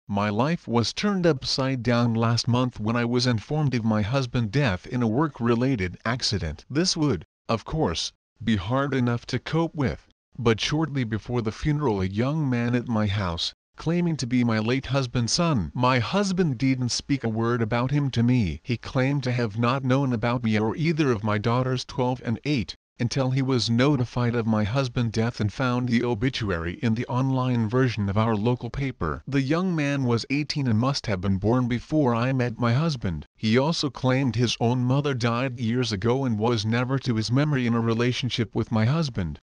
My life was turned upside down last month when I was informed of my husband's death in a work-related accident. This would, of course, be hard enough to cope with, but shortly before the funeral a young man at my house, claiming to be my late husband's son. My husband didn't speak a word about him to me. He claimed to have not known about me or either of my daughters 12 and 8, until he was notified of my husband's death and found the obituary in the online version of our local paper. The young man was 18 and must have been born before I met my husband. He also claimed his own mother died years ago and was never to his memory in a relationship with my husband.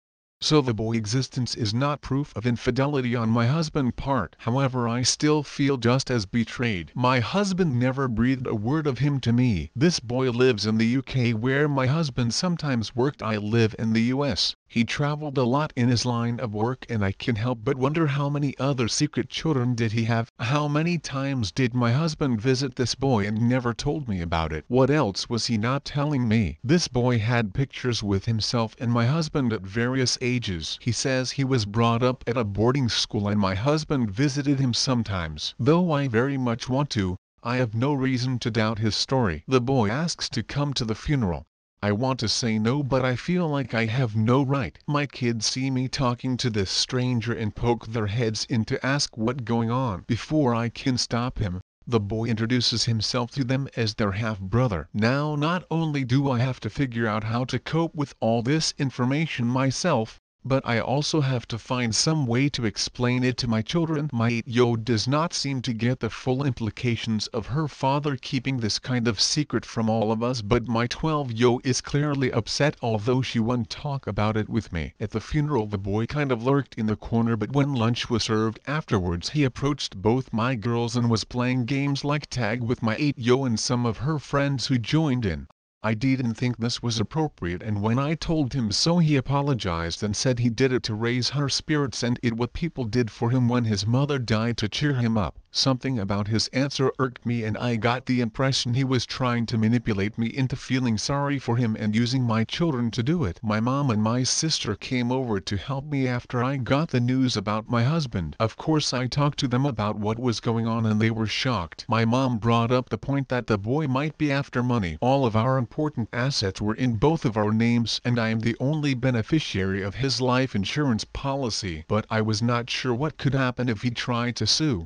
So the boy's existence is not proof of infidelity on my husband's part. However, I still feel just as betrayed. My husband never breathed a word of him to me. This boy lives in the UK where my husband sometimes worked. I live in the US. He traveled a lot in his line of work and I can help but wonder how many other secret children did he have? How many times did my husband visit this boy and never told me about it? What else was he not telling me? This boy had pictures with himself and my husband at various ages. He says he was brought up at a boarding school and my husband visited him sometimes. Though I very much want to, I have no reason to doubt his story. The boy asks to come to the funeral. I want to say no, but I feel like I have no right. My kids see me talking to this stranger and poke their heads in to ask what's going on. Before I can stop him, the boy introduces himself to them as their half-brother. Now not only do I have to figure out how to cope with all this information myself, but I also have to find some way to explain it to my children. My 8-year-old does not seem to get the full implications of her father keeping this kind of secret from all of us, but my 12-year-old is clearly upset, although she won't talk about it with me. At the funeral the boy kind of lurked in the corner, but when lunch was served afterwards he approached both my girls and was playing games like tag with my 8-year-old and some of her friends who joined in. I didn't think this was appropriate, and when I told him so he apologized and said he did it to raise her spirits and it what people did for him when his mother died to cheer him up. Something about his answer irked me and I got the impression he was trying to manipulate me into feeling sorry for him and using my children to do it. My mom and my sister came over to help me after I got the news about my husband. Of course I talked to them about what was going on and they were shocked. My mom brought up the point that the boy might be after money. All of our important assets were in both of our names and I am the only beneficiary of his life insurance policy. But I was not sure what could happen if he tried to sue.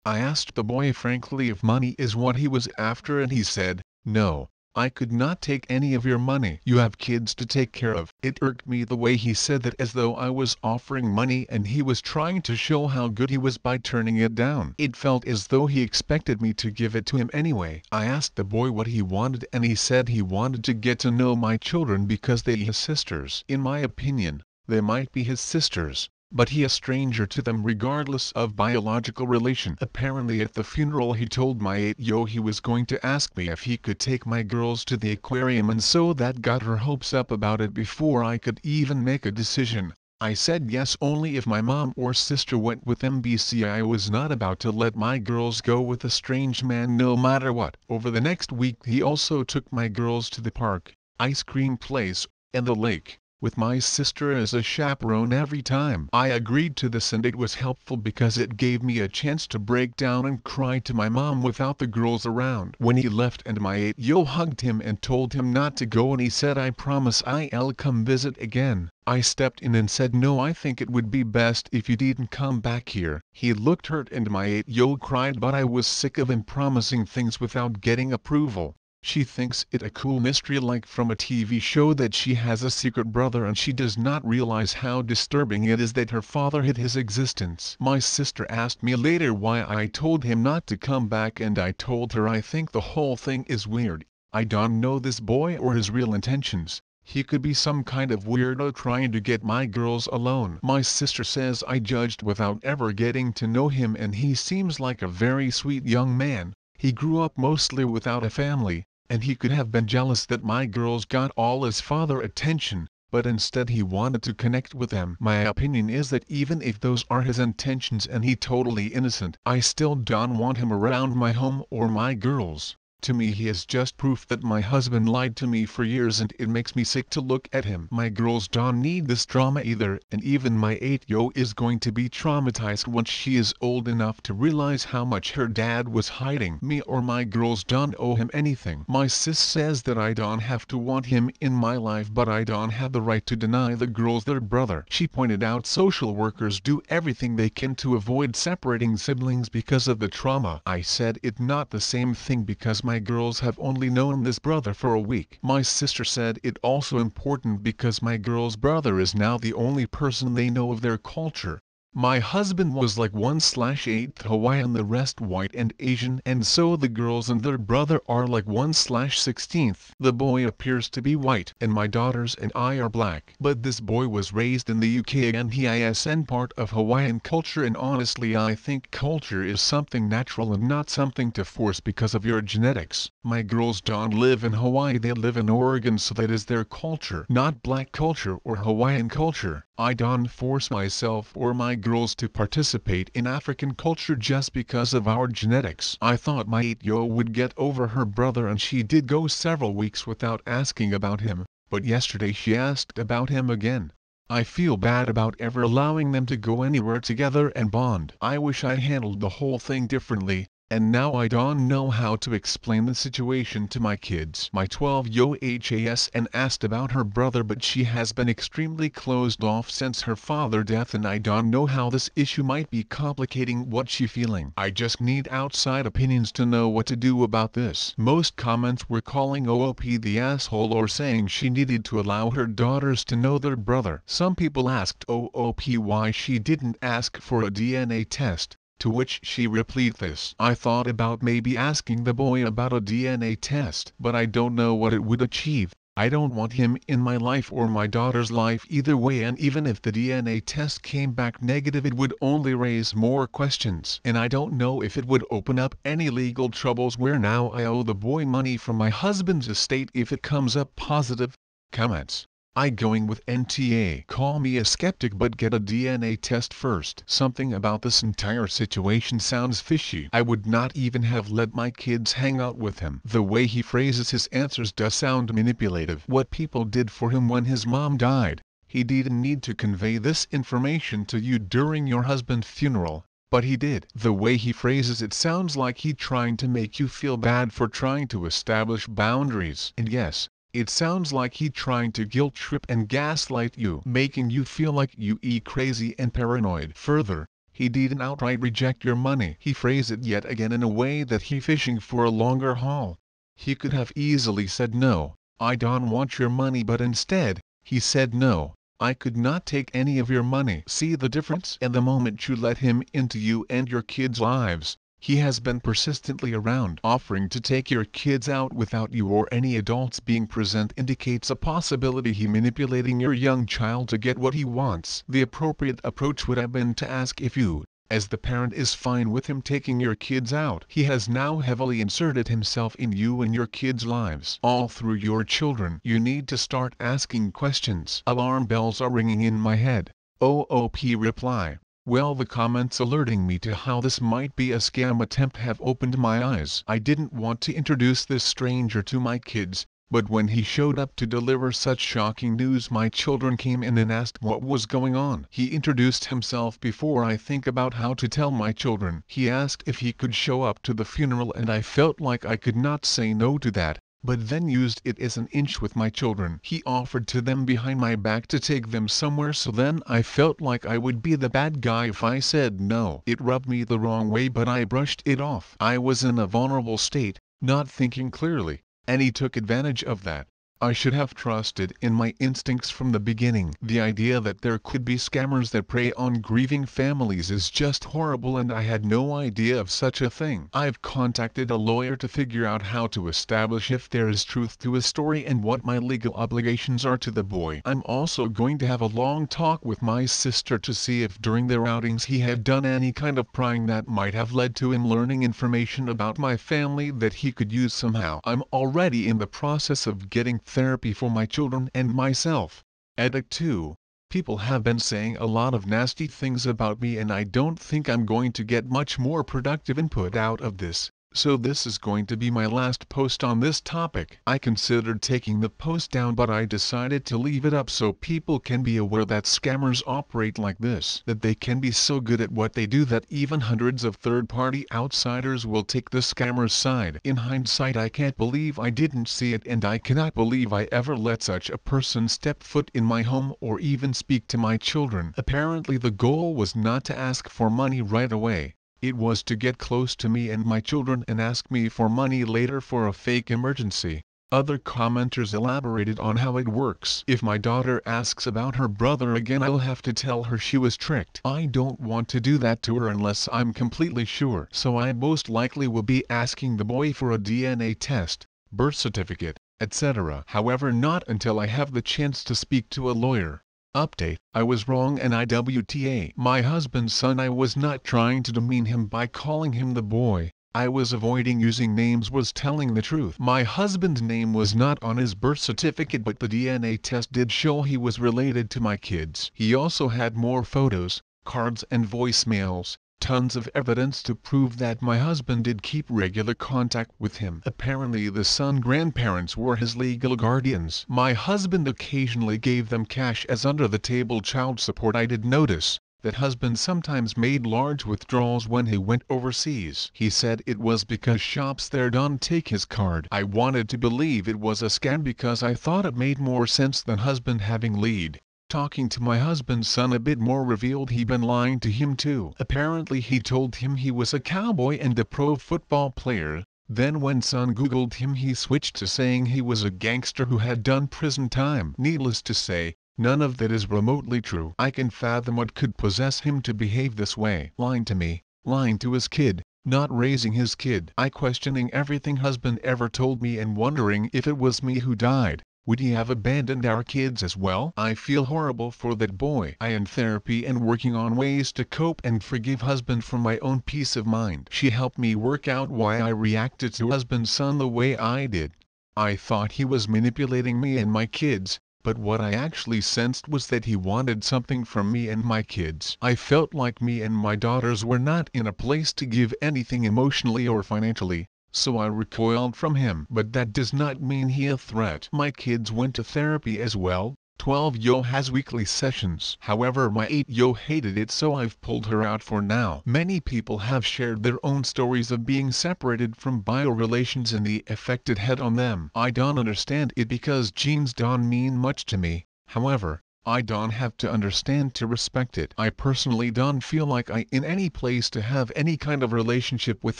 I asked the boy frankly if money is what he was after and he said, "No, I could not take any of your money. You have kids to take care of." It irked me the way he said that, as though I was offering money and he was trying to show how good he was by turning it down. It felt as though he expected me to give it to him anyway. I asked the boy what he wanted and he said he wanted to get to know my children because they are his sisters. In my opinion, they might be his sisters, but he a stranger to them regardless of biological relation. Apparently at the funeral he told my 8-year-old he was going to ask me if he could take my girls to the aquarium, and so that got her hopes up about it before I could even make a decision. I said yes only if my mom or sister went with MBC. I was not about to let my girls go with a strange man no matter what. Over the next week he also took my girls to the park, ice cream place, and the lake, with my sister as a chaperone every time. I agreed to this and it was helpful because it gave me a chance to break down and cry to my mom without the girls around. When he left and my 8-year-old hugged him and told him not to go and he said, "I promise I'll come visit again," I stepped in and said, "No, I think it would be best if you didn't come back here." He looked hurt and my 8-year-old cried, but I was sick of him promising things without getting approval. She thinks it a cool mystery like from a TV show that she has a secret brother, and she does not realize how disturbing it is that her father hid his existence. My sister asked me later why I told him not to come back and I told her I think the whole thing is weird. I don't know this boy or his real intentions. He could be some kind of weirdo trying to get my girls alone. My sister says I judged without ever getting to know him and he seems like a very sweet young man. He grew up mostly without a family, and he could have been jealous that my girls got all his father attention, but instead he wanted to connect with them. My opinion is that even if those are his intentions and he totally innocent, I still don't want him around my home or my girls. To me he is just proof that my husband lied to me for years, and it makes me sick to look at him. My girls don't need this drama either, and even my 8-yo is going to be traumatized once she is old enough to realize how much her dad was hiding. Me or my girls don't owe him anything. My sis says that I don't have to want him in my life, but I don't have the right to deny the girls their brother. She pointed out social workers do everything they can to avoid separating siblings because of the trauma. I said it's not the same thing because my girls have only known this brother for a week. My sister said it also important because my girl's brother is now the only person they know of their culture. My husband was like 1/8 Hawaiian, the rest white and Asian, and so the girls and their brother are like 1/16. The boy appears to be white, and my daughters and I are black. But this boy was raised in the UK and he is part of Hawaiian culture, and honestly I think culture is something natural and not something to force because of your genetics. My girls don't live in Hawaii, they live in Oregon, so that is their culture, not black culture or Hawaiian culture. I don't force myself or my girls to participate in African culture just because of our genetics. I thought my 8-yo would get over her brother, and she did go several weeks without asking about him, but yesterday she asked about him again. I feel bad about ever allowing them to go anywhere together and bond. I wish I handled the whole thing differently, and now I don't know how to explain the situation to my kids. My 12-yo has and asked about her brother, but she has been extremely closed off since her father's death, and I don't know how this issue might be complicating what she's feeling. I just need outside opinions to know what to do about this. Most comments were calling OOP the asshole or saying she needed to allow her daughters to know their brother. Some people asked OOP why she didn't ask for a DNA test, to which she replied this: I thought about maybe asking the boy about a DNA test, but I don't know what it would achieve. I don't want him in my life or my daughter's life either way, and even if the DNA test came back negative it would only raise more questions, and I don't know if it would open up any legal troubles where now I owe the boy money from my husband's estate if it comes up positive. Comments: I going with NTA. Call me a skeptic, but get a DNA test first. Something about this entire situation sounds fishy. I would not even have let my kids hang out with him. The way he phrases his answers does sound manipulative. What people did for him when his mom died, he didn't need to convey this information to you during your husband's funeral, but he did. The way he phrases it sounds like he trying to make you feel bad for trying to establish boundaries. And yes, it sounds like he trying to guilt trip and gaslight you, making you feel like you crazy and paranoid. Further, he didn't outright reject your money. He phrased it yet again in a way that he fishing for a longer haul. He could have easily said no, I don't want your money, but instead, he said no, I could not take any of your money. See the difference? And the moment you let him into you and your kids' lives, he has been persistently around. Offering to take your kids out without you or any adults being present indicates a possibility he manipulating your young child to get what he wants. The appropriate approach would have been to ask if you, as the parent, is fine with him taking your kids out. He has now heavily inserted himself in you and your kids' lives, all through your children. You need to start asking questions. Alarm bells are ringing in my head. OOP reply: well, the comments alerting me to how this might be a scam attempt have opened my eyes. I didn't want to introduce this stranger to my kids, but when he showed up to deliver such shocking news, my children came in and asked what was going on. He introduced himself before I think about how to tell my children. He asked if he could show up to the funeral, and I felt like I could not say no to that, but then used it as an inch with my children. He offered to them behind my back to take them somewhere, so then I felt like I would be the bad guy if I said no. It rubbed me the wrong way, but I brushed it off. I was in a vulnerable state, not thinking clearly, and he took advantage of that. I should have trusted in my instincts from the beginning. The idea that there could be scammers that prey on grieving families is just horrible, and I had no idea of such a thing. I've contacted a lawyer to figure out how to establish if there is truth to his story and what my legal obligations are to the boy. I'm also going to have a long talk with my sister to see if during their outings he had done any kind of prying that might have led to him learning information about my family that he could use somehow. I'm already in the process of getting therapy for my children and myself. Addict 2. People have been saying a lot of nasty things about me, and I don't think I'm going to get much more productive input out of this. So this is going to be my last post on this topic. I considered taking the post down, but I decided to leave it up so people can be aware that scammers operate like this, that they can be so good at what they do that even hundreds of third-party outsiders will take the scammer's side. In hindsight, I can't believe I didn't see it, and I cannot believe I ever let such a person step foot in my home or even speak to my children. Apparently the goal was not to ask for money right away. It was to get close to me and my children and ask me for money later for a fake emergency. Other commenters elaborated on how it works. If my daughter asks about her brother again, I'll have to tell her she was tricked. I don't want to do that to her unless I'm completely sure. So I most likely will be asking the boy for a DNA test, birth certificate, etc. However, not until I have the chance to speak to a lawyer. Update: I was wrong and IWTA my husband's son. I was not trying to demean him by calling him the boy. I was avoiding using names, was telling the truth. My husband's name was not on his birth certificate, but the DNA test did show he was related to my kids. He also had more photos, cards and voicemails. Tons of evidence to prove that my husband did keep regular contact with him. Apparently the son's grandparents were his legal guardians. My husband occasionally gave them cash as under-the-table child support. I did notice that husband sometimes made large withdrawals when he went overseas. He said it was because shops there don't take his card. I wanted to believe it was a scam because I thought it made more sense than husband having lead. Talking to my husband's son a bit more revealed he'd been lying to him too. Apparently he told him he was a cowboy and a pro football player. Then when son googled him, he switched to saying he was a gangster who had done prison time. Needless to say, none of that is remotely true. I can fathom what could possess him to behave this way. Lying to me, lying to his kid, not raising his kid. I questioning everything husband ever told me and wondering if it was me who died. Would he have abandoned our kids as well? I feel horrible for that boy. I am in therapy and working on ways to cope and forgive husband for my own peace of mind. She helped me work out why I reacted to husband's son the way I did. I thought he was manipulating me and my kids, but what I actually sensed was that he wanted something from me and my kids. I felt like me and my daughters were not in a place to give anything emotionally or financially. So I recoiled from him. But that does not mean he a threat. My kids went to therapy as well. 12-yo has weekly sessions. However, my 8-yo hated it, so I've pulled her out for now. Many people have shared their own stories of being separated from bio-relations and the effect it had on them. I don't understand it because genes don't mean much to me. However, I don't have to understand to respect it. I personally don't feel like I in any place to have any kind of relationship with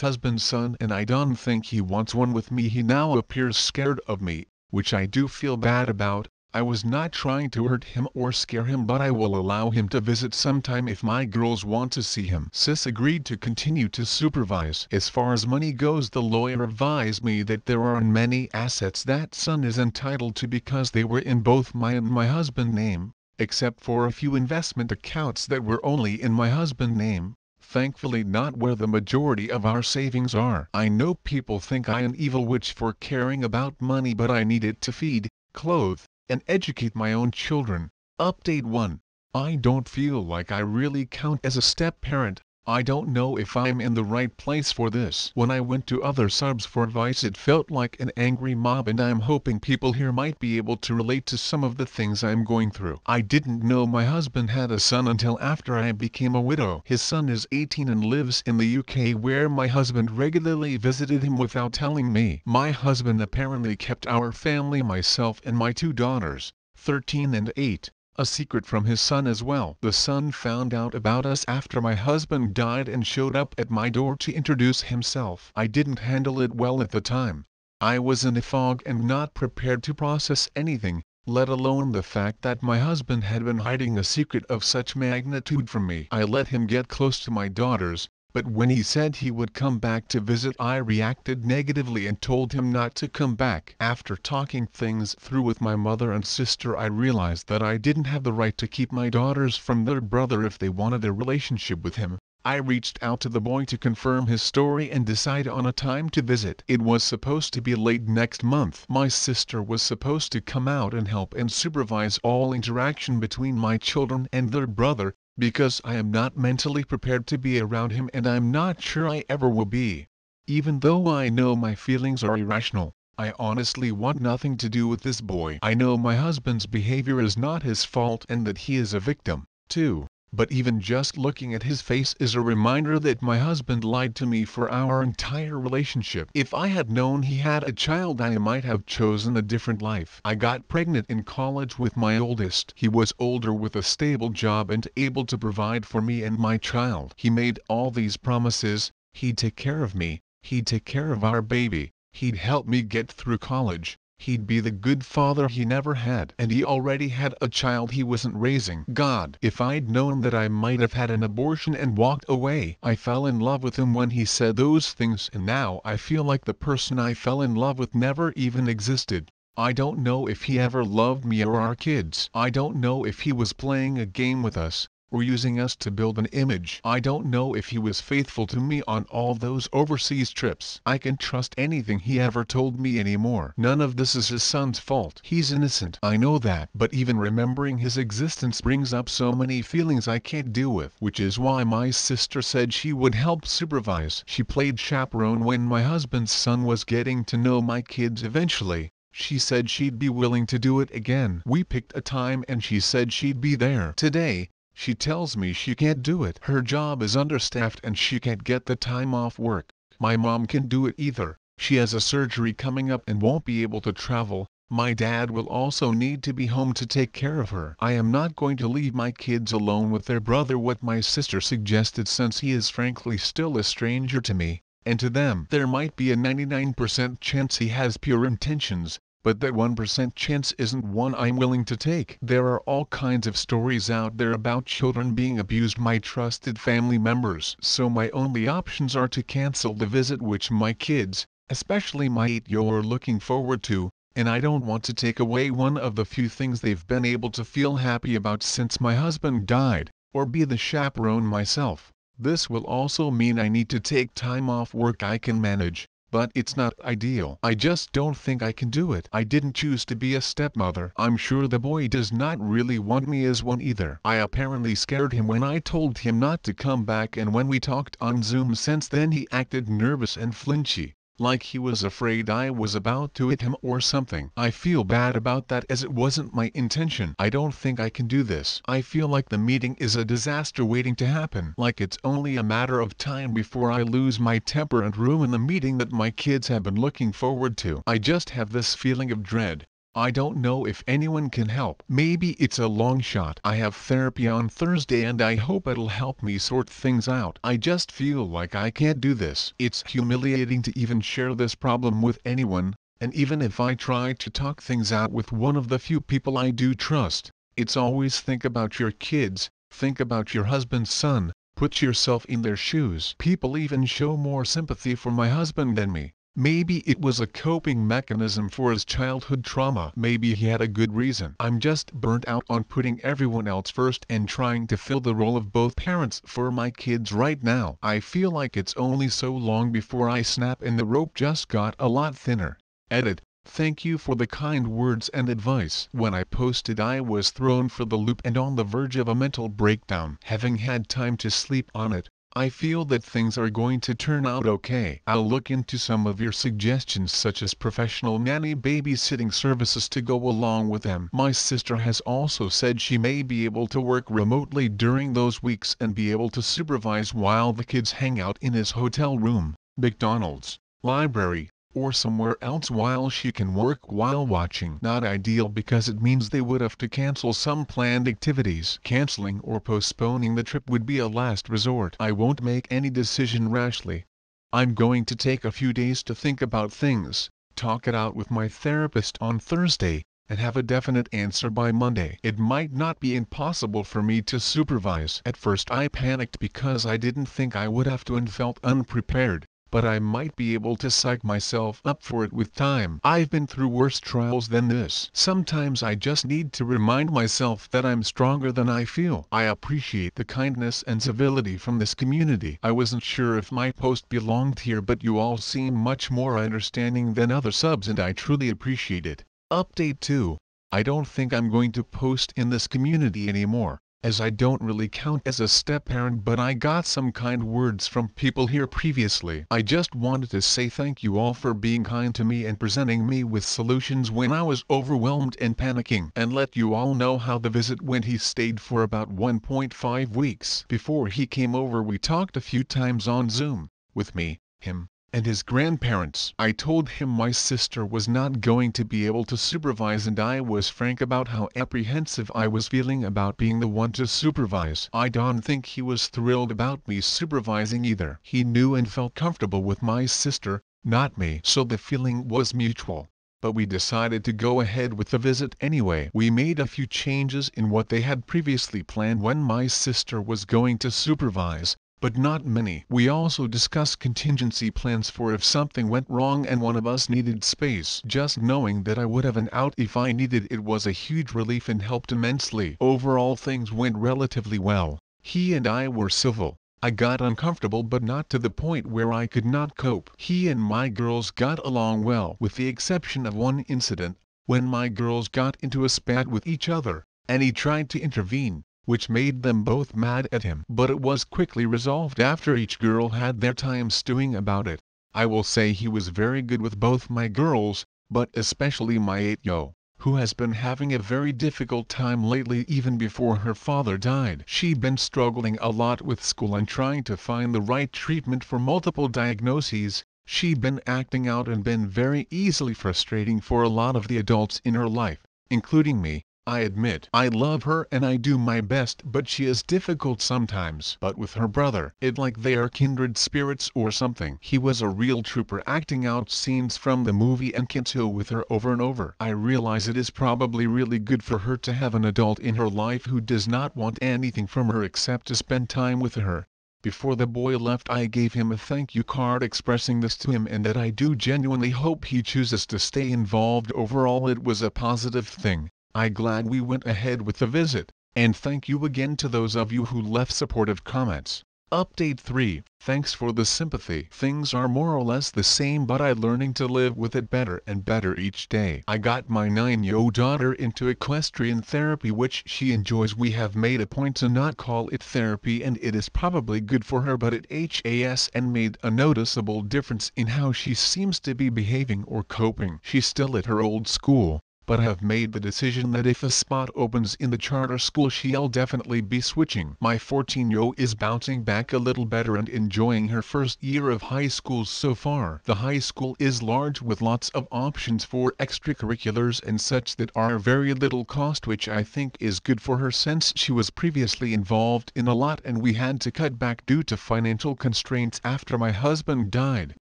husband's son, and I don't think he wants one with me. He now appears scared of me, which I do feel bad about. I was not trying to hurt him or scare him, but I will allow him to visit sometime if my girls want to see him. Sis agreed to continue to supervise. As far as money goes, the lawyer advised me that there are many assets that son is entitled to because they were in both my and my husband's name, except for a few investment accounts that were only in my husband's name, thankfully not where the majority of our savings are. I know people think I am an evil witch for caring about money, but I need it to feed, clothe, and educate my own children. Update 1. I don't feel like I really count as a step-parent. I don't know if I'm in the right place for this. When I went to other subs for advice, it felt like an angry mob, and I'm hoping people here might be able to relate to some of the things I'm going through. I didn't know my husband had a son until after I became a widow. His son is 18 and lives in the UK, where my husband regularly visited him without telling me. My husband apparently kept our family, myself and my 2 daughters, 13 and 8, a secret from his son as well. The son found out about us after my husband died and showed up at my door to introduce himself. I didn't handle it well at the time. I was in a fog and not prepared to process anything, let alone the fact that my husband had been hiding a secret of such magnitude from me. I let him get close to my daughters, but when he said he would come back to visit, I reacted negatively and told him not to come back. After talking things through with my mother and sister, I realized that I didn't have the right to keep my daughters from their brother if they wanted a relationship with him. I reached out to the boy to confirm his story and decide on a time to visit. It was supposed to be late next month. My sister was supposed to come out and help and supervise all interaction between my children and their brother, because I am not mentally prepared to be around him and I'm not sure I ever will be. Even though I know my feelings are irrational, I honestly want nothing to do with this boy. I know my husband's behavior is not his fault and that he is a victim, too. But even just looking at his face is a reminder that my husband lied to me for our entire relationship. If I had known he had a child, I might have chosen a different life. I got pregnant in college with my oldest. He was older with a stable job and able to provide for me and my child. He made all these promises. He'd take care of me. He'd take care of our baby. He'd help me get through college. He'd be the good father he never had. And he already had a child he wasn't raising. God, if I'd known that, I might have had an abortion and walked away. I fell in love with him when he said those things, and now I feel like the person I fell in love with never even existed. I don't know if he ever loved me or our kids. I don't know if he was playing a game with us, or using us to build an image. I don't know if he was faithful to me on all those overseas trips. I can trust anything he ever told me anymore. None of this is his son's fault. He's innocent. I know that. But even remembering his existence brings up so many feelings I can't deal with. Which is why my sister said she would help supervise. She played chaperone when my husband's son was getting to know my kids eventually. She said she'd be willing to do it again. We picked a time and she said she'd be there. Today, she tells me she can't do it. Her job is understaffed and she can't get the time off work. My mom can't do it either. She has a surgery coming up and won't be able to travel. My dad will also need to be home to take care of her. I am not going to leave my kids alone with their brother, what my sister suggested, since he is frankly still a stranger to me, and to them. There might be a 99% chance he has pure intentions, but that 1% chance isn't one I'm willing to take. There are all kinds of stories out there about children being abused by my trusted family members. So my only options are to cancel the visit, which my kids, especially my 8-year-old, are looking forward to, and I don't want to take away one of the few things they've been able to feel happy about since my husband died, or be the chaperone myself. This will also mean I need to take time off work. I can manage, but it's not ideal. I just don't think I can do it. I didn't choose to be a stepmother. I'm sure the boy does not really want me as one either. I apparently scared him when I told him not to come back, and when we talked on Zoom since then he acted nervous and flinchy, like he was afraid I was about to hit him or something. I feel bad about that, as it wasn't my intention. I don't think I can do this. I feel like the meeting is a disaster waiting to happen. Like it's only a matter of time before I lose my temper and ruin the meeting that my kids have been looking forward to. I just have this feeling of dread. I don't know if anyone can help. Maybe it's a long shot. I have therapy on Thursday and I hope it'll help me sort things out. I just feel like I can't do this. It's humiliating to even share this problem with anyone, and even if I try to talk things out with one of the few people I do trust, it's always think about your kids, think about your husband's son, put yourself in their shoes. People even show more sympathy for my husband than me. Maybe it was a coping mechanism for his childhood trauma. Maybe he had a good reason. I'm just burnt out on putting everyone else first and trying to fill the role of both parents for my kids right now. I feel like it's only so long before I snap, and the rope just got a lot thinner. Edit. Thank you for the kind words and advice. When I posted, I was thrown for the loop and on the verge of a mental breakdown. Having had time to sleep on it, I feel that things are going to turn out okay. I'll look into some of your suggestions, such as professional nanny babysitting services, to go along with them. My sister has also said she may be able to work remotely during those weeks and be able to supervise while the kids hang out in his hotel room, McDonald's, library, or somewhere else while she can work while watching. Not ideal because it means they would have to cancel some planned activities. Canceling or postponing the trip would be a last resort. I won't make any decision rashly. I'm going to take a few days to think about things, talk it out with my therapist on Thursday, and have a definite answer by Monday. It might not be impossible for me to supervise. At first I panicked because I didn't think I would have to and felt unprepared, but I might be able to psych myself up for it with time. I've been through worse trials than this. Sometimes I just need to remind myself that I'm stronger than I feel. I appreciate the kindness and civility from this community. I wasn't sure if my post belonged here, but you all seem much more understanding than other subs and I truly appreciate it. Update 2. I don't think I'm going to post in this community anymore. as I don't really count as a step-parent, but I got some kind words from people here previously. I just wanted to say thank you all for being kind to me and presenting me with solutions when I was overwhelmed and panicking, and let you all know how the visit went. He stayed for about 1.5 weeks. Before he came over, we talked a few times on Zoom, with me, him, and his grandparents. I told him my sister was not going to be able to supervise, and I was frank about how apprehensive I was feeling about being the one to supervise. I don't think he was thrilled about me supervising either. He knew and felt comfortable with my sister, not me, so the feeling was mutual. But we decided to go ahead with the visit anyway. We made a few changes in what they had previously planned when my sister was going to supervise, but not many. We also discussed contingency plans for if something went wrong and one of us needed space. Just knowing that I would have an out if I needed it was a huge relief and helped immensely. Overall, things went relatively well. He and I were civil. I got uncomfortable, but not to the point where I could not cope. He and my girls got along well, with the exception of one incident, when my girls got into a spat with each other, and he tried to intervene, which made them both mad at him. But it was quickly resolved after each girl had their time stewing about it. I will say he was very good with both my girls, but especially my Aita, who has been having a very difficult time lately. Even before her father died, she'd been struggling a lot with school and trying to find the right treatment for multiple diagnoses. She'd been acting out and been very easily frustrating for a lot of the adults in her life, including me. I admit I love her and I do my best, but she is difficult sometimes. But with her brother, it's like they are kindred spirits or something. He was a real trooper, acting out scenes from the movie and Kinto with her over and over. I realize it is probably really good for her to have an adult in her life who does not want anything from her except to spend time with her. Before the boy left, I gave him a thank you card expressing this to him and that I do genuinely hope he chooses to stay involved. Overall, it was a positive thing. I'm glad we went ahead with the visit, and thank you again to those of you who left supportive comments. Update 3. Thanks for the sympathy. Things are more or less the same, but I'm learning to live with it better and better each day. I got my 9-year-old daughter into equestrian therapy, which she enjoys. We have made a point to not call it therapy, and it is probably good for her, but it has and made a noticeable difference in how she seems to be behaving or coping. She's still at her old school, but I have made the decision that if a spot opens in the charter school, she'll definitely be switching. My 14-year-old is bouncing back a little better and enjoying her first year of high school so far. The high school is large with lots of options for extracurriculars and such that are very little cost, which I think is good for her since she was previously involved in a lot and we had to cut back due to financial constraints after my husband died.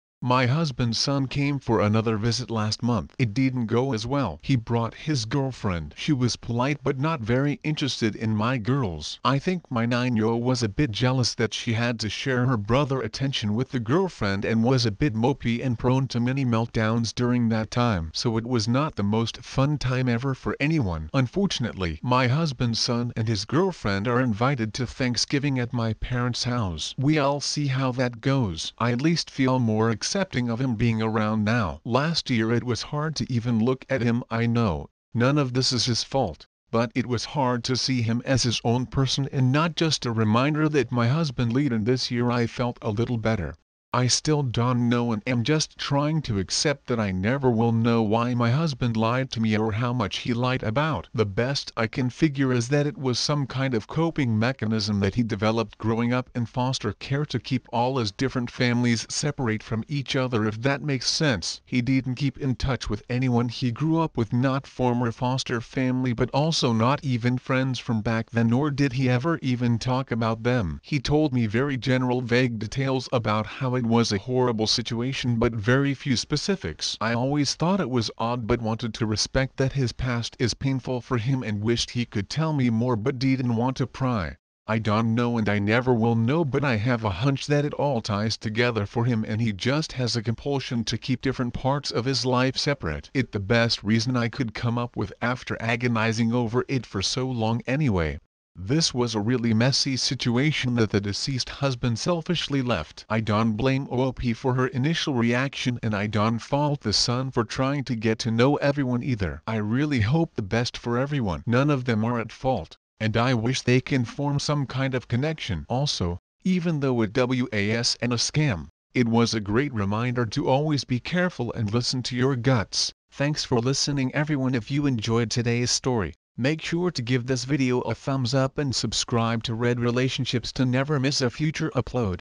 My husband's son came for another visit last month. It didn't go as well. He brought his girlfriend. She was polite but not very interested in my girls. I think my 9-year-old was a bit jealous that she had to share her brother attention with the girlfriend and was a bit mopey and prone to mini meltdowns during that time. So it was not the most fun time ever for anyone. Unfortunately, my husband's son and his girlfriend are invited to Thanksgiving at my parents' house. We'll see how that goes. I at least feel more accepting of him being around now. Last year it was hard to even look at him. I know none of this is his fault, but it was hard to see him as his own person and not just a reminder that my husband lied. And this year I felt a little better. I still don't know and am just trying to accept that I never will know why my husband lied to me or how much he lied about. The best I can figure is that it was some kind of coping mechanism that he developed growing up in foster care to keep all his different families separate from each other, if that makes sense. He didn't keep in touch with anyone he grew up with, not former foster family but also not even friends from back then, nor did he ever even talk about them. He told me very general vague details about how it was a horrible situation but very few specifics. I always thought it was odd but wanted to respect that his past is painful for him and wished he could tell me more but didn't want to pry. I don't know and I never will know, but I have a hunch that it all ties together for him and he just has a compulsion to keep different parts of his life separate. It's the best reason I could come up with after agonizing over it for so long anyway. This was a really messy situation that the deceased husband selfishly left. I don't blame OP for her initial reaction and I don't fault the son for trying to get to know everyone either. I really hope the best for everyone. None of them are at fault, and I wish they can form some kind of connection. Also, even though it was a scam, it was a great reminder to always be careful and listen to your guts. Thanks for listening everyone. If you enjoyed today's story, make sure to give this video a thumbs up and subscribe to Red Relationships to never miss a future upload.